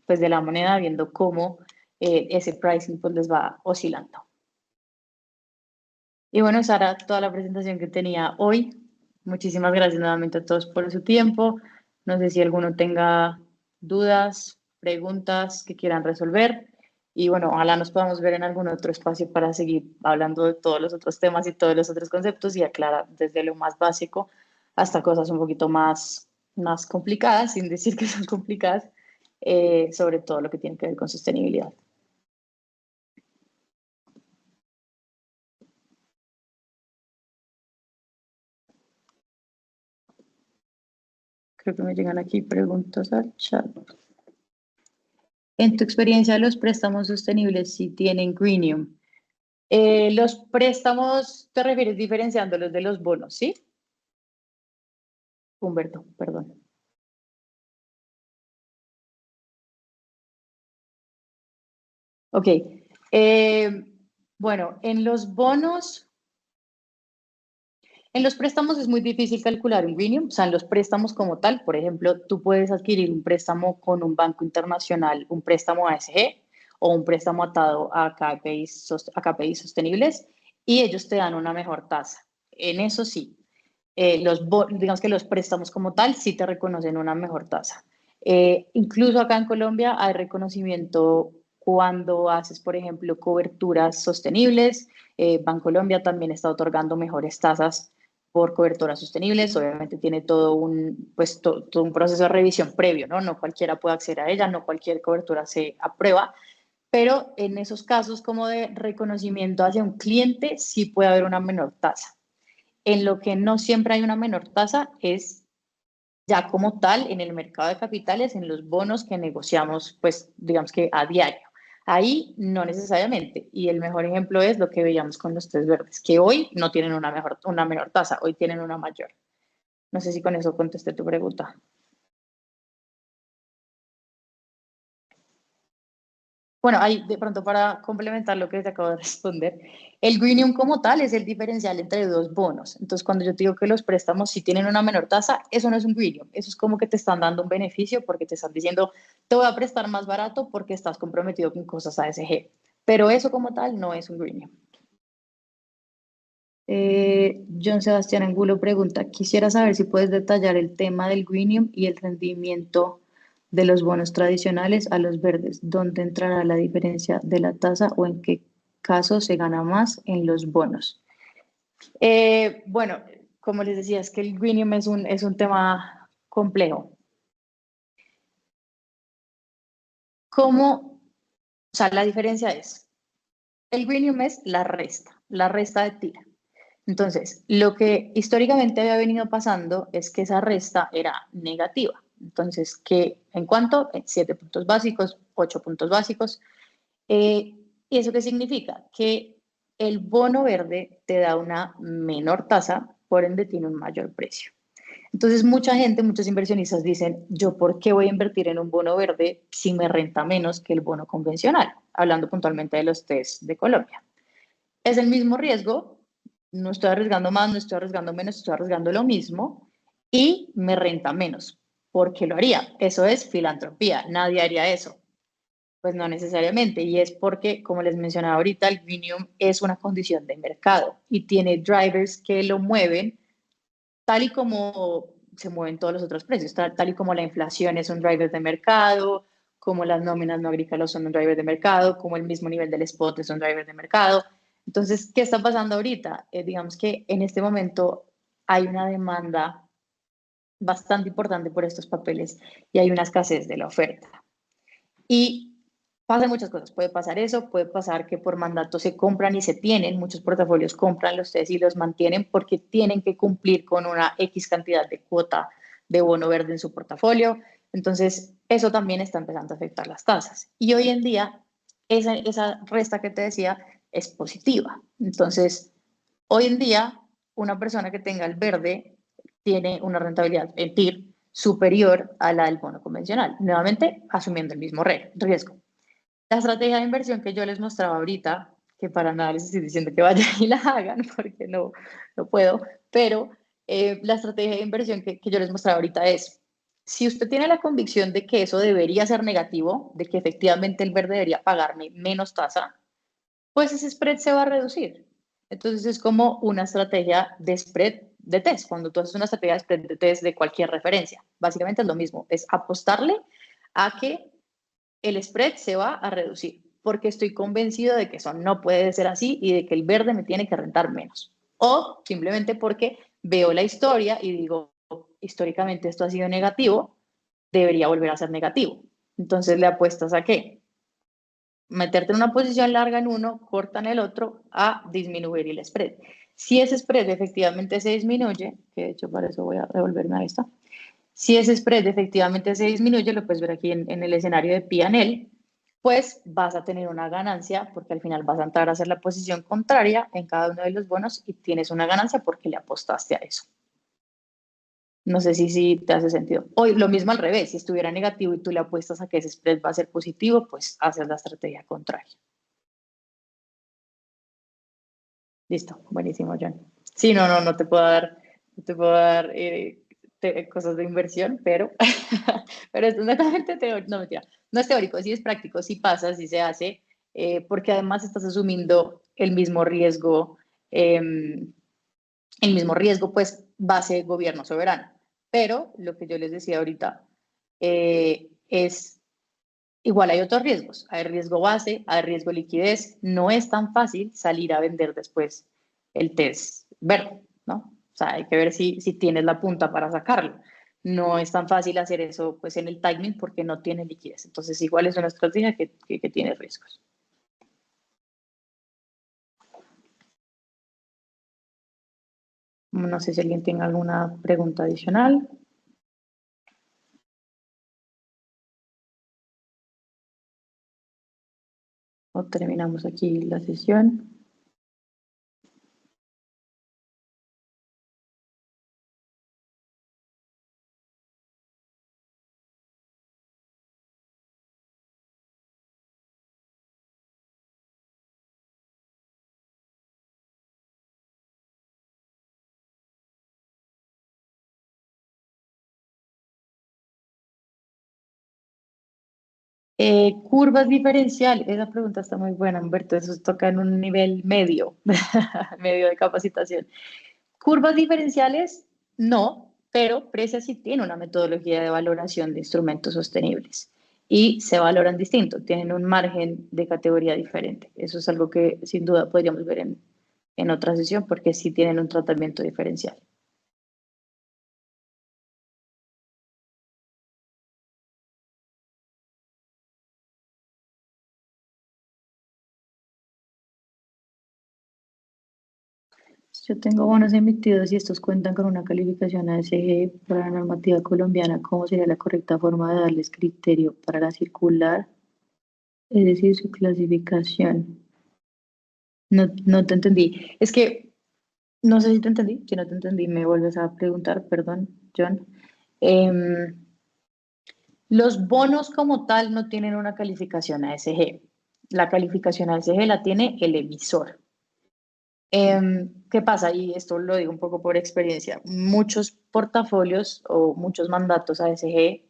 pues de la moneda, viendo cómo ese pricing pues les va oscilando. Y bueno, esa era toda la presentación que tenía hoy. Muchísimas gracias nuevamente a todos por su tiempo. No sé si alguno tenga dudas, preguntas que quieran resolver. Y bueno, ojalá nos podamos ver en algún otro espacio para seguir hablando de todos los otros temas y todos los otros conceptos y aclarar desde lo más básico hasta cosas un poquito más complicadas, sin decir que son complicadas, sobre todo lo que tiene que ver con sostenibilidad. Creo que me llegan aquí preguntas al chat. En tu experiencia, los préstamos sostenibles sí tienen greenium. Los préstamos, te refieres diferenciándolos de los bonos, ¿sí? Humberto, perdón. Ok. Bueno, en los préstamos es muy difícil calcular un greenium, o sea, en los préstamos como tal, por ejemplo, tú puedes adquirir un préstamo con un banco internacional, un préstamo ASG o un préstamo atado a KPIs sostenibles y ellos te dan una mejor tasa. En eso sí, digamos que los préstamos como tal sí te reconocen una mejor tasa. Incluso acá en Colombia hay reconocimiento cuando haces, por ejemplo, coberturas sostenibles. Bancolombia también está otorgando mejores tasas por coberturas sostenibles. Obviamente tiene todo un proceso de revisión previo, ¿no? No cualquiera puede acceder a ella, no cualquier cobertura se aprueba, pero en esos casos como de reconocimiento hacia un cliente sí puede haber una menor tasa. En lo que no siempre hay una menor tasa es ya como tal en el mercado de capitales, en los bonos que negociamos, pues digamos que a diario. Ahí no necesariamente. Y el mejor ejemplo es lo que veíamos con los test verdes, que hoy no tienen una menor tasa, hoy tienen una mayor. No sé si con eso contesté tu pregunta. Bueno, ahí de pronto para complementar lo que te acabo de responder, el greenium como tal es el diferencial entre dos bonos. Entonces, cuando yo te digo que los préstamos sí tienen una menor tasa, eso no es un greenium, eso es como que te están dando un beneficio porque te están diciendo, te voy a prestar más barato porque estás comprometido con cosas ASG. Pero eso como tal no es un greenium. John Sebastián Angulo pregunta, quisiera saber si puedes detallar el tema del greenium y el rendimiento de los bonos tradicionales a los verdes. ¿Dónde entrará la diferencia de la tasa o en qué caso se gana más en los bonos? Bueno, como les decía, es que el greenium es un tema complejo. ¿Cómo? O sea, la diferencia es, el greenium es la resta de tira. Entonces, lo que históricamente había venido pasando es que esa resta era negativa. Entonces, que en cuanto, 7 puntos básicos, 8 puntos básicos. ¿Y eso qué significa? Que el bono verde te da una menor tasa, por ende tiene un mayor precio. Entonces, mucha gente, muchos inversionistas dicen, ¿yo por qué voy a invertir en un bono verde si me renta menos que el bono convencional? Hablando puntualmente de los test de Colombia. Es el mismo riesgo, no estoy arriesgando más, no estoy arriesgando menos, estoy arriesgando lo mismo y me renta menos. ¿Por qué lo haría? Eso es filantropía, nadie haría eso. Pues no necesariamente, y es porque, como les mencionaba ahorita, el Vinium es una condición de mercado y tiene drivers que lo mueven tal y como se mueven todos los otros precios, tal y como la inflación es un driver de mercado, como las nóminas no agrícolas son un driver de mercado, como el mismo nivel del spot es un driver de mercado. Entonces, ¿qué está pasando ahorita? Digamos que en este momento hay una demanda bastante importante por estos papeles y hay una escasez de la oferta. Y pasan muchas cosas. Puede pasar eso, puede pasar que por mandato se compran y se tienen, muchos portafolios compran los TES y los mantienen porque tienen que cumplir con una X cantidad de cuota de bono verde en su portafolio. Entonces, eso también está empezando a afectar las tasas. Y hoy en día, esa resta que te decía es positiva. Entonces, hoy en día, una persona que tenga el verde tiene una rentabilidad en TIR superior a la del bono convencional, nuevamente asumiendo el mismo riesgo. La estrategia de inversión que yo les mostraba ahorita, que para nada les estoy diciendo que vayan y la hagan porque no puedo, pero la estrategia de inversión que yo les mostraba ahorita es, si usted tiene la convicción de que eso debería ser negativo, de que efectivamente el verde debería pagarme menos tasa, pues ese spread se va a reducir. Entonces es como una estrategia de spread de test, cuando tú haces una estrategia de spread de test de cualquier referencia. Básicamente es lo mismo, es apostarle a que el spread se va a reducir. porque estoy convencido de que eso no puede ser así y de que el verde me tiene que rentar menos. O simplemente porque veo la historia y digo, históricamente esto ha sido negativo, debería volver a ser negativo. Entonces le apuestas a qué? Meterte en una posición larga en uno, corta en el otro, a disminuir el spread. Si ese spread efectivamente se disminuye, que de hecho para eso voy a devolverme a esta, si ese spread efectivamente se disminuye, lo puedes ver aquí en el escenario de P&L, pues vas a tener una ganancia porque al final vas a entrar a hacer la posición contraria en cada uno de los bonos y tienes una ganancia porque le apostaste a eso. No sé si te hace sentido. O lo mismo al revés, si estuviera negativo y tú le apuestas a que ese spread va a ser positivo, pues haces la estrategia contraria. Listo, buenísimo, John. Sí, no te puedo dar, no te puedo dar cosas de inversión, pero, pero esto es netamente teórico, no mentira, no es teórico, sí es práctico, sí pasa, sí se hace, porque además estás asumiendo el mismo riesgo, pues, base gobierno soberano. Pero lo que yo les decía ahorita es, igual hay otros riesgos, hay riesgo base, hay riesgo liquidez, no es tan fácil salir a vender después el test verde, ¿no? O sea, hay que ver si tienes la punta para sacarlo. No es tan fácil hacer eso pues en el timing porque no tiene liquidez. Entonces, igual es una estrategia que tiene riesgos. No sé si alguien tiene alguna pregunta adicional. O terminamos aquí la sesión. Curvas diferenciales, esa pregunta está muy buena, Humberto, eso toca en un nivel medio, medio de capacitación. Curvas diferenciales, no, pero Precia sí tiene una metodología de valoración de instrumentos sostenibles y se valoran distinto, tienen un margen de categoría diferente. Eso es algo que sin duda podríamos ver en otra sesión porque sí tienen un tratamiento diferencial. Yo tengo bonos emitidos y estos cuentan con una calificación ASG para la normativa colombiana. ¿Cómo sería la correcta forma de darles criterio para la circular? Es decir, su clasificación. No te entendí. Es que no sé si te entendí. Si no te entendí, me vuelves a preguntar. Perdón, John. Em, los bonos como tal no tienen una calificación ASG. La calificación ASG la tiene el emisor. ¿Qué pasa? Y esto lo digo un poco por experiencia. Muchos portafolios o muchos mandatos ASG,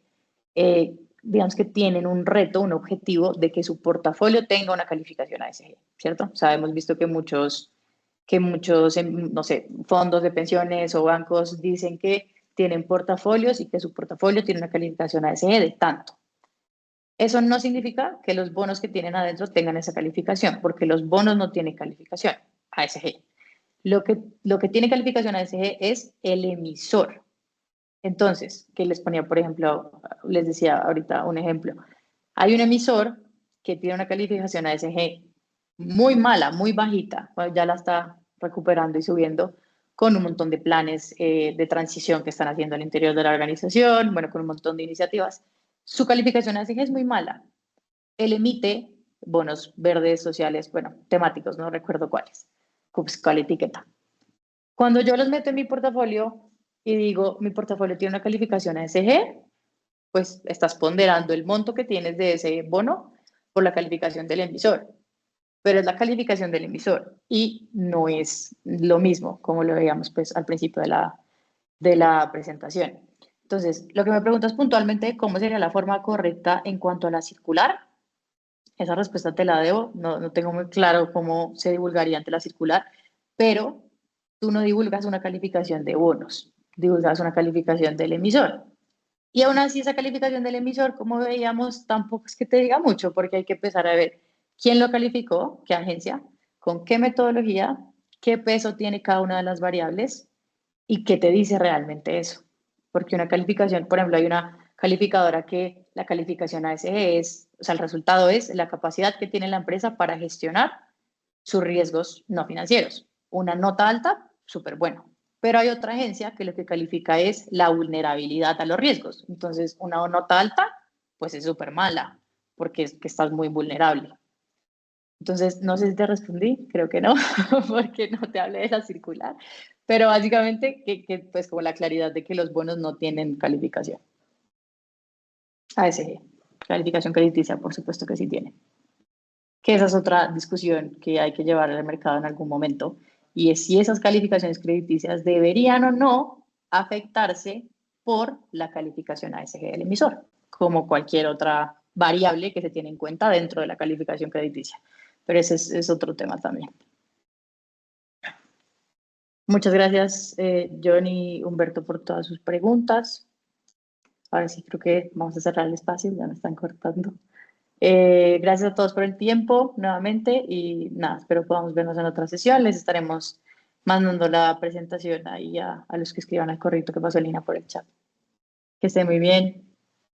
digamos que tienen un reto, un objetivo de que su portafolio tenga una calificación ASG, ¿cierto? O sea, hemos visto que muchos, no sé, fondos de pensiones o bancos dicen que tienen portafolios y que su portafolio tiene una calificación ASG de tanto. Eso no significa que los bonos que tienen adentro tengan esa calificación, porque los bonos no tienen calificación ASG. Lo que tiene calificación ASG es el emisor. Entonces, ¿qué les ponía, por ejemplo? Les decía ahorita un ejemplo. Hay un emisor que tiene una calificación ASG muy mala, muy bajita, ya la está recuperando y subiendo con un montón de planes de transición que están haciendo al interior de la organización, bueno, con un montón de iniciativas. Su calificación ASG es muy mala. Él emite bonos verdes, sociales, bueno, temáticos, no recuerdo cuáles, cuál etiqueta. Cuando yo los meto en mi portafolio y digo, mi portafolio tiene una calificación ASG, pues estás ponderando el monto que tienes de ese bono por la calificación del emisor, pero es la calificación del emisor y no es lo mismo como lo veíamos pues al principio de la presentación. Entonces, lo que me preguntas puntualmente, ¿cómo sería la forma correcta en cuanto a la circular? Esa respuesta te la debo, no tengo muy claro cómo se divulgaría ante la circular, pero tú no divulgas una calificación de bonos, divulgas una calificación del emisor. Y aún así esa calificación del emisor, como veíamos, tampoco es que te diga mucho, porque hay que empezar a ver quién lo calificó, qué agencia, con qué metodología, qué peso tiene cada una de las variables y qué te dice realmente eso. Porque una calificación, por ejemplo, hay una calificadora que la calificación ASG es, o sea, el resultado es la capacidad que tiene la empresa para gestionar sus riesgos no financieros. Una nota alta, súper bueno. Pero hay otra agencia que lo que califica es la vulnerabilidad a los riesgos. Entonces, una nota alta, pues es súper mala, porque es que estás muy vulnerable. Entonces, no sé si te respondí, creo que no, porque no te hablé de la circular, pero básicamente pues como la claridad de que los bonos no tienen calificación. ASG, calificación crediticia, por supuesto que sí tiene. Que esa es otra discusión que hay que llevar al mercado en algún momento, y es si esas calificaciones crediticias deberían o no afectarse por la calificación ASG del emisor, como cualquier otra variable que se tiene en cuenta dentro de la calificación crediticia. Pero ese es otro tema también. Muchas gracias, John y Humberto, por todas sus preguntas. Ahora sí creo que vamos a cerrar el espacio, ya me están cortando. Gracias a todos por el tiempo nuevamente y nada, espero podamos vernos en otra sesión. Les estaremos mandando la presentación ahí a los que escriban al correo que pasó Lina por el chat. Que esté muy bien.